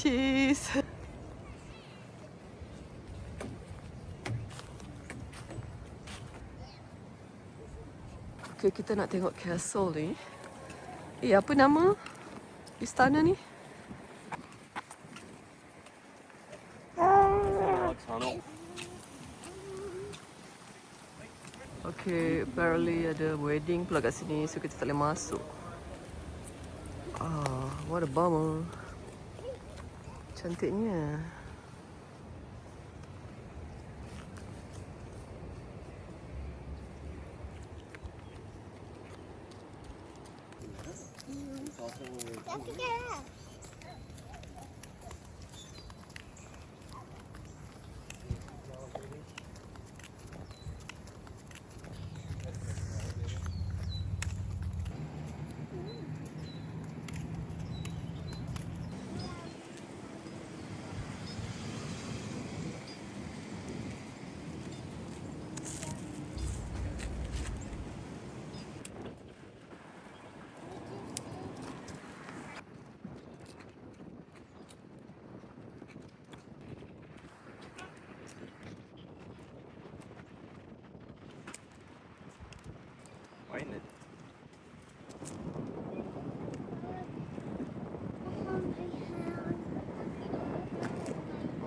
Cheese. Okay, kita nak tengok castle ni. Apa nama istana ni? Okay, apparently ada wedding pula kat sini, so kita tak boleh masuk. What a bummer. Cantiknya.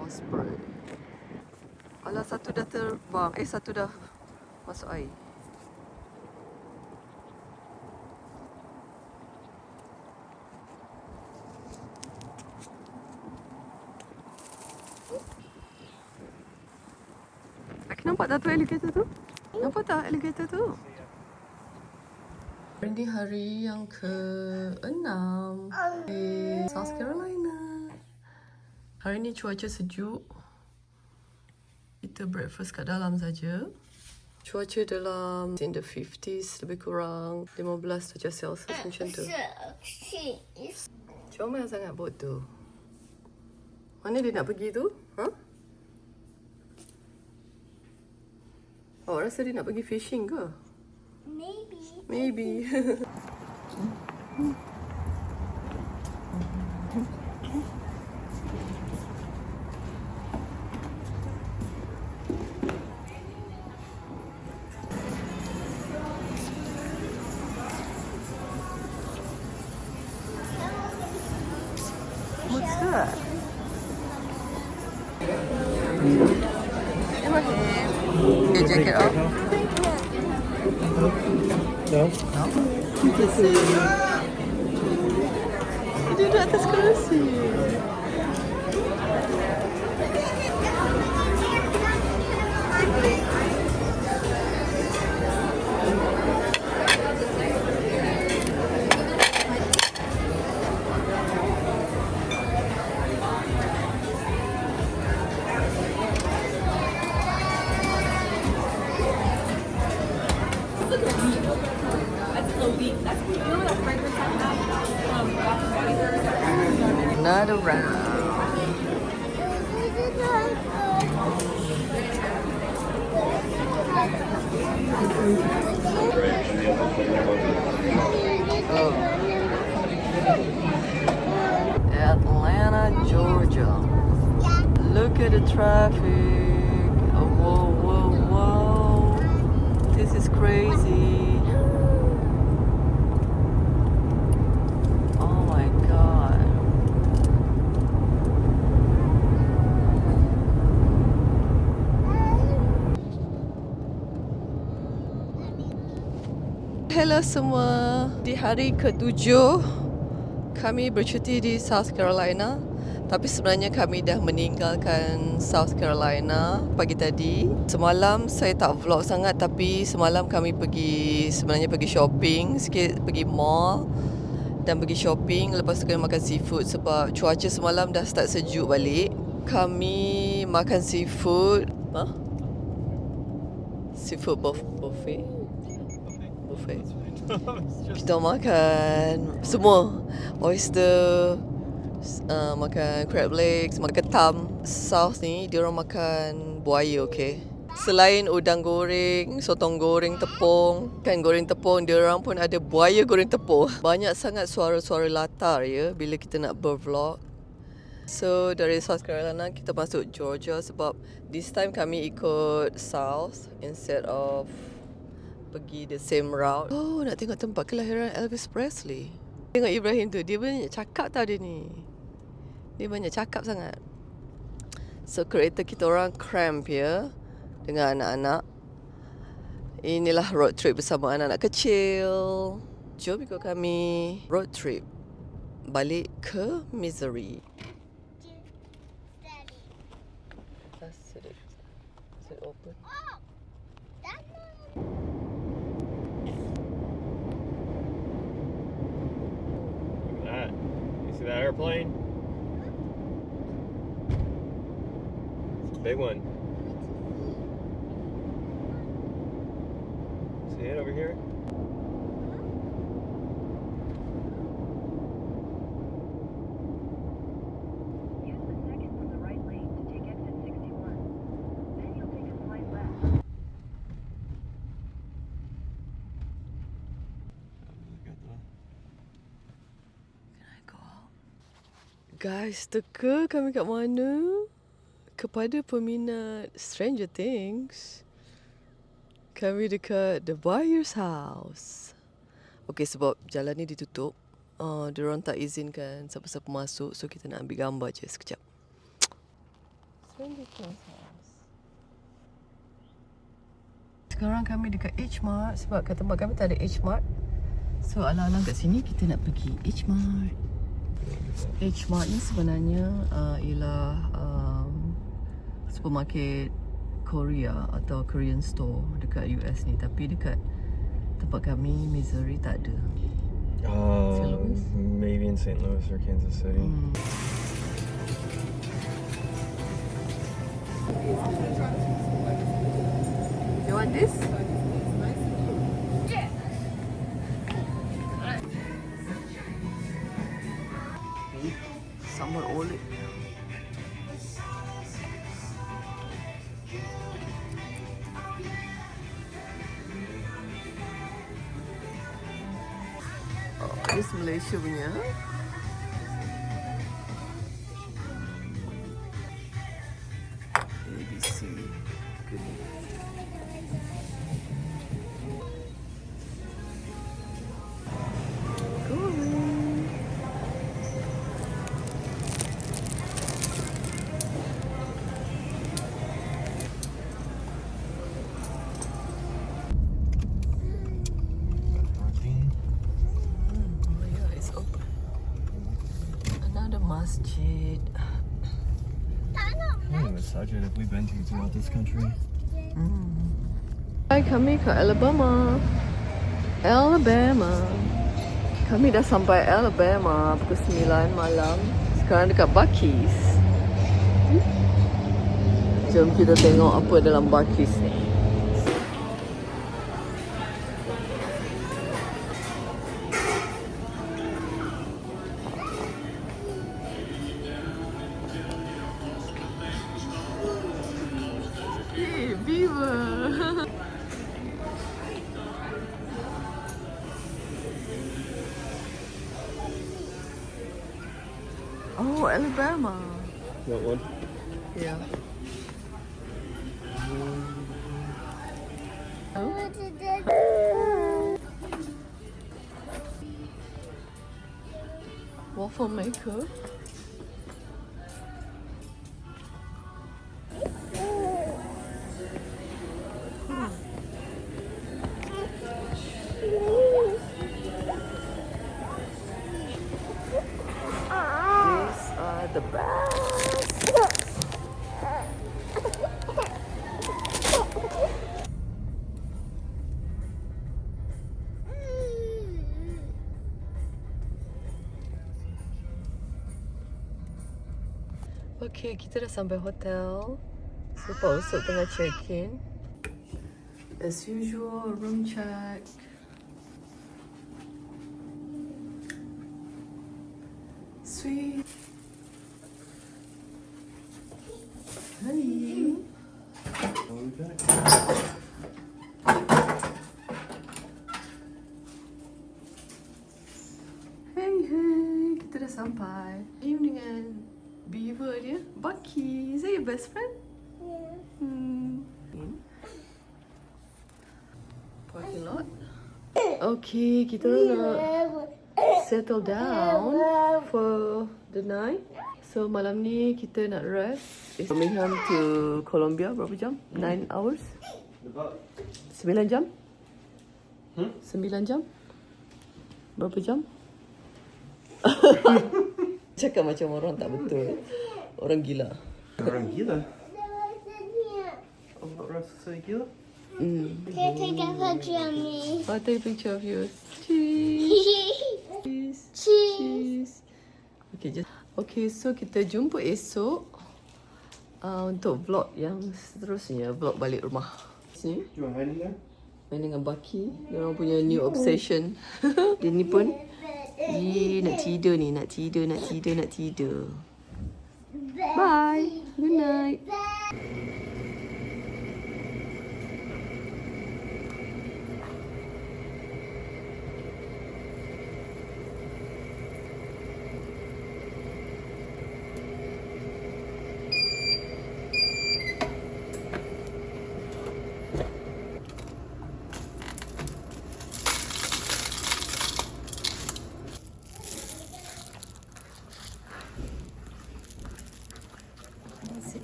Osprey. Alah, satu dah terbang. Satu dah masuk air. Aku nampak tak tu alligator tu? Nampak tak alligator tu? Ini hari yang ke-6 di South Carolina. Hari ni cuaca sejuk. Kita breakfast kat dalam saja. Cuaca dalam in the 50s, lebih kurang 15 darjah Celsius macam tu. Comel sangat bot tu. Mana dia nak pergi tu? Oh, rasa dia nak pergi fishing ke? Maybe. What's that? Your jacket off? No. Dia duduk atas kerusi. Another round. Atlanta, Georgia. Look at the traffic. Oh, whoa, whoa, whoa. This is crazy. Oh my God. Hello semua. Di hari ke-7 kami bercuti di South Carolina. Tapi sebenarnya kami dah meninggalkan South Carolina pagi tadi. Semalam saya tak vlog sangat, tapi semalam kami sebenarnya pergi shopping sikit, pergi mall dan pergi shopping. Lepas tu kami makan seafood sebab cuaca semalam dah start sejuk balik. Kami makan seafood. Seafood buffet. Kita makan semua. Oyster, makan crab legs, makan ketam. South ni diorang makan buaya, okay. Selain udang goreng, sotong goreng tepung, kan goreng tepung, diorang pun ada buaya goreng tepung. Banyak sangat suara-suara latar ya bila kita nak bervlog. So dari South Carolina kita masuk Georgia sebab this time kami ikut south instead of pergi the same route. Oh, nak tengok tempat kelahiran Elvis Presley. Tengok Ibrahim tu, dia banyak cakap tau dia ni. Dia banyak cakap sangat. So kereta kita orang cramp ya dengan anak-anak. Inilah road trip bersama anak-anak kecil. Jom ikut kami road trip balik ke Missouri. Is it open? Oh, that's not. Look at that. You see that airplane? It's a big one. See it over here? Use the second from the right lane to take exit 61. Then you'll take a slight left. Guys, teka kami kat mana? Kepada peminat Stranger Things, kami dekat The Buyer's House. Okey, sebab jalan ni ditutup. Diorang tak izinkan siapa-siapa masuk. So, kita nak ambil gambar je sekejap. Stranger Things House. Sekarang kami dekat H-Mart sebab kat tempat kami tak ada H-Mart. So, alang-alang kat sini kita nak pergi H-Mart. H-Mart ni sebenarnya ialah supermarket Korea atau Korean store dekat US ni, tapi dekat tempat kami Missouri tak ada. St. Louis? Maybe in St. Louis or Kansas City. You want this? Sambal oleh. Oh, this Malaysia punya. ABC. Good. Masjid. Masjid have we been to throughout this country? Hai, kami ke Alabama. Kami dah sampai Alabama pukul 9 malam. Sekarang dekat Buc-ee's. Jom kita tengok apa dalam Buc-ee's ni. Beaver. Oh, Alabama. What one? Yeah. Waffle maker. These are the best. Okay, kita dah sampai hotel. So, Pak Usop tengah check-in. As usual, room check. Sweet. Honey. Hey, kita dah sampai. Evening. Beaver dia. Bucky. Is that your best friend? Yeah. Parking lot. Okay, kita nak settle down for the night. So malam ni kita nak rest. It's Birmingham to Colombia berapa jam? 9 hours? 9 jam? 9 jam? Berapa jam? Cakap macam orang tak betul. Orang gila. Orang gila. There was in here. Orang rasa gila. Can you take a picture of me? I'll take a picture of you. Cheese. Cheese. Cheese. Okay, so kita jumpa esok untuk vlog yang seterusnya, vlog balik rumah. Sini, Do you want hide in there? main dengan Bucky. Dia orang punya new obsession. Dia ni pun nak tidur ni, nak tidur. Bye. Good night.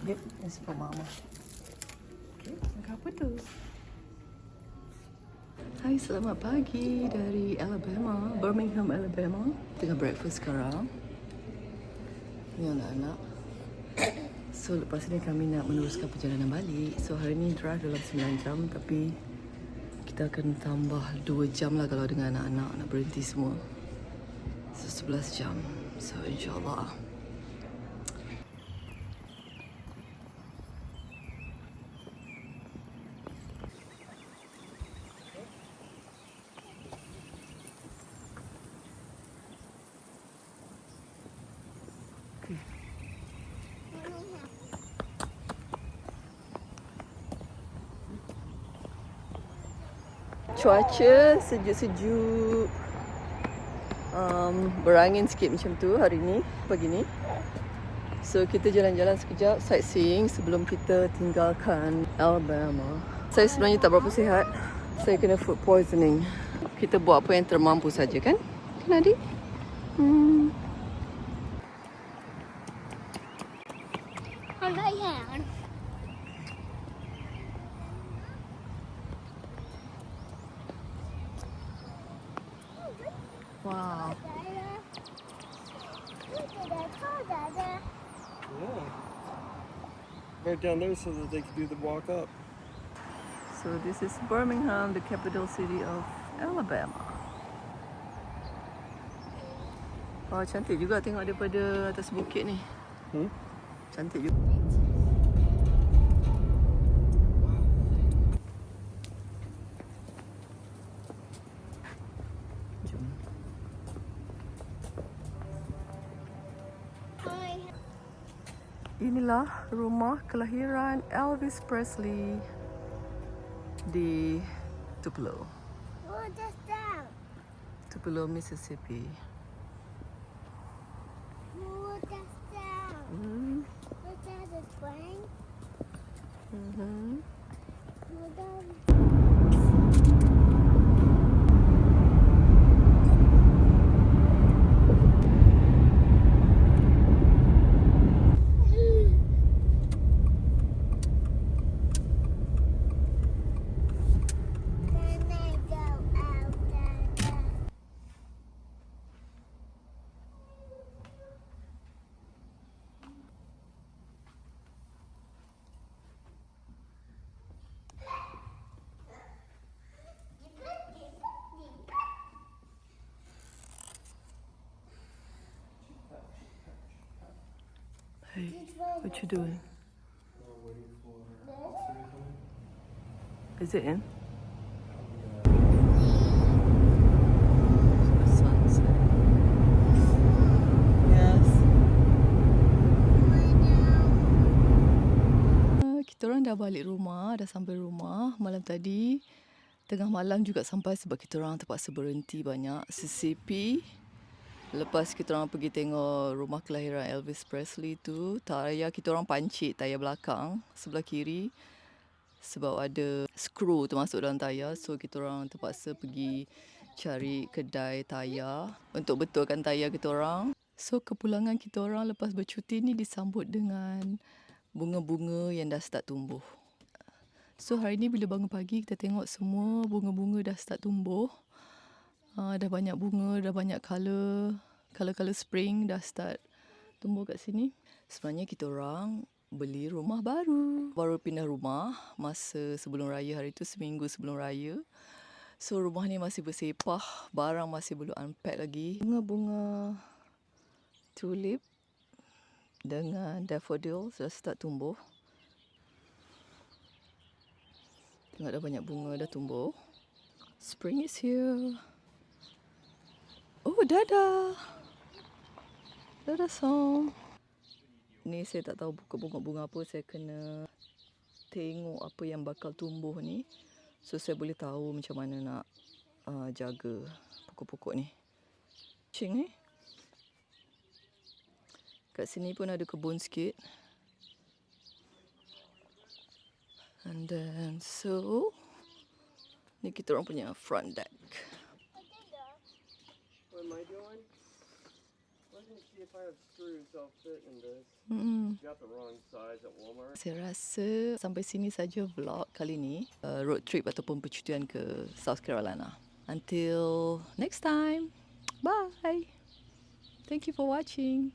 Yep, that's for mama. Okay, apa tu? Hai, selamat pagi dari Alabama, Birmingham, Alabama. Tengah breakfast sekarang. Ni anak-anak. So, lepas ni kami nak meneruskan perjalanan balik. So, hari ni drive dalam 9 jam tapi kita akan tambah 2 jam lah kalau dengan anak-anak nak berhenti semua. So, 11 jam. So, insyaAllah. Cuaca sejuk-sejuk, berangin sikit macam tu hari ni, pagi ni. So kita jalan-jalan sekejap, sightseeing sebelum kita tinggalkan Alabama. Saya sebenarnya tak berapa sihat, saya kena food poisoning. Kita buat apa yang termampu saja kan? Kan adik? Hold my hand. Wow. Look at that car, Dada. Yeah. Right down there so that they can do the walk up. So this is Birmingham, the capital city of Alabama. Oh, cantik juga tengok daripada atas bukit ni. Cantik juga. Jom. Inilah rumah kelahiran Elvis Presley di Tupelo, What is that? Tupelo, Mississippi. What is that? Hmm. What is a train? Mhm. What is Then I go out there. Hey, what you doing? Is it in? Sunset. Yes. Kita orang dah balik rumah, dah sampai rumah malam tadi. Tengah malam juga sampai sebab kita orang terpaksa berhenti banyak. CCP Lepas kita orang pergi tengok rumah kelahiran Elvis Presley tu, tayar kita orang pancit tayar belakang sebelah kiri sebab ada skru termasuk dalam tayar. So kita orang terpaksa pergi cari kedai tayar untuk betulkan tayar kita orang. So kepulangan kita orang lepas bercuti ni disambut dengan bunga-bunga yang dah start tumbuh. So hari ni bila bangun pagi kita tengok semua bunga-bunga dah start tumbuh. Dah banyak bunga, dah banyak colour spring dah start tumbuh kat sini. Sebenarnya kita orang beli rumah baru. Baru pindah rumah masa sebelum raya hari tu, seminggu sebelum raya. So rumah ni masih bersepah, barang masih belum unpack lagi. Bunga-bunga tulip dengan daffodil dah start tumbuh. Tengok dah banyak bunga dah tumbuh. Spring is here. Oh, dadah. Dadah song. Ni saya tak tahu buka bunga-bunga apa. Saya kena tengok apa yang bakal tumbuh ni. So saya boleh tahu macam mana nak jaga pokok-pokok ni. Kucing ni. Kat sini pun ada kebun sikit. And then so ni kita orang punya front deck. What am I doing? Let me see if I have screws that'll fit in this. Got the wrong size at Walmart. Saya rasa sampai sini saja vlog kali ni. Road trip ataupun percutian ke South Carolina. Until next time. Bye. Thank you for watching.